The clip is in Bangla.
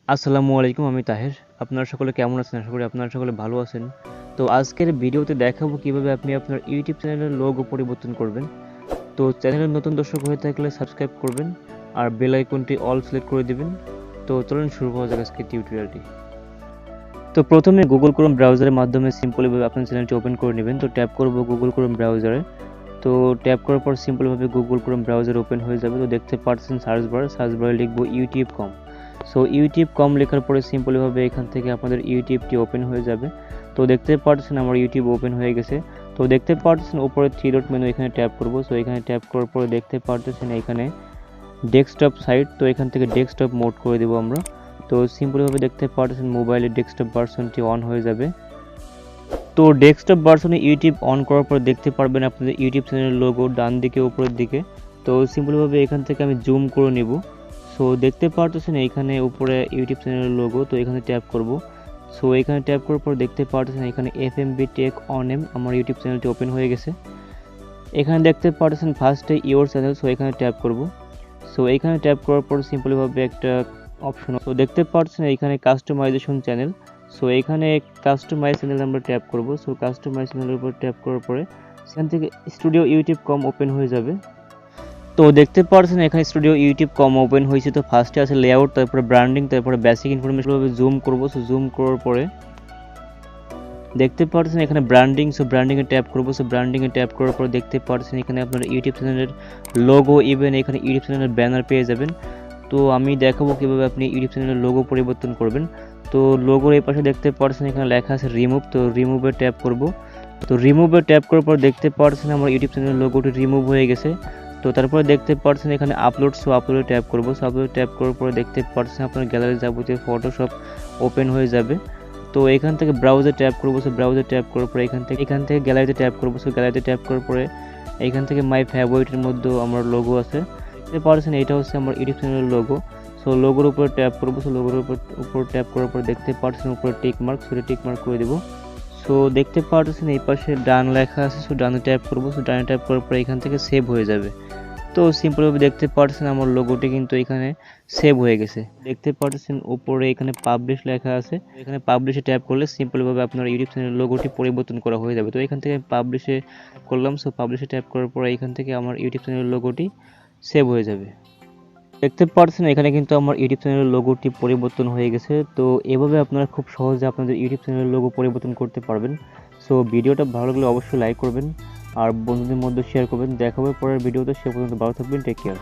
আসসালামু আলাইকুম, আমি তাহের। আপনারা সকলে কেমন আছেন? আশা করি আপনারা সকলে ভালো আছেন। তো আজকের ভিডিওতে দেখাবো কিভাবে আপনি আপনার ইউটিউব চ্যানেলের লোগো পরিবর্তন করবেন। তো চ্যানেলের নতুন দর্শক হয়ে থাকলে সাবস্ক্রাইব করবেন আর বেল আইকনটি অল সিলেক্ট করে দিবেন। তো চলুন শুরু করা যাক আজকের টিউটোরিয়ালটি। তো প্রথমে গুগল ক্রোম ব্রাউজারের মাধ্যমে সিম্পলিভাবে আপনার চ্যানেলটি ওপেন করে নেবেন। তো ট্যাপ করব গুগল ক্রোম ব্রাউজারে। তো ট্যাপ করার পর সিম্পলভাবে গুগল ক্রোম ব্রাউজার ওপেন হয়ে যাবে। তো দেখতে পাচ্ছেন সার্চ বারে লিখব youtube.com। সো youtube.com লেখার পরে সিম্পলভাবে এখান থেকে আপনাদের ইউটিউবটি ওপেন হয়ে যাবে। তো দেখতে পাচ্ছেন আমার ইউটিউব ওপেন হয়ে গেছে। তো দেখতে পাচ্ছেন উপরে থ্রি ডট মেনু, এখানে ট্যাপ করব। সো এখানে ট্যাপ করার পরে দেখতে পাচ্ছেন এখানে ডেস্কটপ সাইট। তো এখান থেকে ডেস্কটপ মোড করে দেবো আমরা। তো সিম্পলভাবে দেখতে পাচ্ছেন মোবাইলের ডেস্কটপ ভার্সনটি অন হয়ে যাবে। তো ডেস্কটপ ভার্সনে ইউটিউব অন করার পর দেখতে পারবেন আপনাদের ইউটিউব চ্যানেলের লোগো ডান দিকে উপরের দিকে। তো সিম্পলভাবে এখান থেকে আমি জুম করে নেব। সো দেখতে পারতেছেন এইখানে উপরে ইউটিউব চ্যানেলের লোগো। তো এখানে ট্যাপ করব। সো এখানে ট্যাপ করার পর দেখতে পারতেছেন এখানে এফএমবি টেক অন এম আমার ইউটিউব চ্যানেলটি ওপেন হয়ে গেছে। এখানে দেখতে পারতেছেন ফার্স্টে ইওর চ্যানেল। সো এখানে ট্যাপ করব। সো এখানে ট্যাপ করার পর সিম্পলভাবে একটা অপশন, তো দেখতে পাচ্ছেন এখানে কাস্টমাইজেশন চ্যানেল। সো এখানে কাস্টমাইজ চ্যানেল আমরা ট্যাপ করব। সো কাস্টমাইজ চ্যানেলের উপর ট্যাপ করার পরে সেখান থেকে স্টুডিও ইউটিউব.com ওপেন হয়ে যাবে। তো দেখতে পাচ্ছেন এখানে স্টুডিও ইউটিউব.com ওপেন হয়েছে। তো ফার্স্টে আছে লেআউট, তারপরে ব্র্যান্ডিং, তারপরে বেসিক ইনফরমেশন। জুম করব। সো জুম করার পরে দেখতে পাচ্ছেন এখানে ব্র্যান্ডিং। সো ব্র্যান্ডিংয়ে ট্যাপ করব। সো ব্র্যান্ডিংয়ে ট্যাপ করার পর দেখতে পাচ্ছেন এখানে আপনার ইউটিউব চ্যানেলের লোগো, ইভেন এখানে ইউটিউব চ্যানেলের ব্যানার পেয়ে যাবেন। তো আমি দেখাবো কিভাবে আপনি ইউটিউব চ্যানেলের লোগো পরিবর্তন করবেন। তো লোগোর এই পাশে দেখতে পাচ্ছেন এখানে লেখা আছে রিমুভ। তো রিমুভে ট্যাপ করব। তো রিমুভে ট্যাপ করার পর দেখতে পাচ্ছেন আমার ইউটিউব চ্যানেলের লোগোটি রিমুভ হয়ে গেছে। তো তারপরে দেখতে পাচ্ছেন এখানে আপলোড। সো আপলোডে ট্যাপ করব। সো আপলোডে ট্যাপ করার পরে দেখতে পাচ্ছেন আপনার গ্যালারি যাবতীয় ফটোশপ ওপেন হয়ে যাবে। তো এখান থেকে ব্রাউজে ট্যাপ করব। সো ব্রাউজে ট্যাপ করার পরে এখান থেকে গ্যালারিতে ট্যাপ করব। সো গ্যালারিতে ট্যাপ করার পরে এখান থেকে মাই ফেভারিটের মধ্যে আমার লোগো আছে। দেখতে পাচ্ছেন এটা হচ্ছে আমার ইউটিউব চ্যানেলের লোগো। সো লোগোর উপরে ট্যাপ করব। সো লোগোর উপর ট্যাপ করার পর দেখতে পাচ্ছেন উপরে tick mark. So tick mark করে দেব। সো দেখতে পাচ্ছেন এই পাশে ডান লেখা আছে। সো ডানে ট্যাপ করব। সো ডানে ট্যাপ করার পর এখান থেকে সেভ হয়ে যাবে। তো সিম্পলভাবে দেখতে পাচ্ছেন আমার লোগোটি কিন্তু এখানে সেভ হয়ে গেছে। দেখতে পাচ্ছেন উপরে এখানে পাবলিশ লেখা আছে। এখানে পাবলিশে ট্যাপ করলে সিম্পলভাবে আপনার ইউটিউব চ্যানেলের লোগোটি পরিবর্তন করা হয়ে যাবে। তো এখান থেকে পাবলিশে করলাম। সো পাবলিশে ট্যাপ করার পর এখান থেকে আমার ইউটিউব চ্যানেলের লোগোটি সেভ হয়ে যাবে। দেখতে পাচ্ছেন এখানে কিন্তু আমার ইউটিউব চ্যানেলের লোগোটি পরিবর্তন হয়ে গেছে। তো এভাবে আপনারা খুব সহজে আপনাদের ইউটিউব চ্যানেলের লোগো পরিবর্তন করতে পারবেন। সো ভিডিওটা ভালো লাগলে অবশ্যই লাইক করবেন আর বন্ধুদের মধ্যে শেয়ার করবেন। দেখা হবে পরের ভিডিওতে। সে পর্যন্ত ভালো থাকবেন। Take care.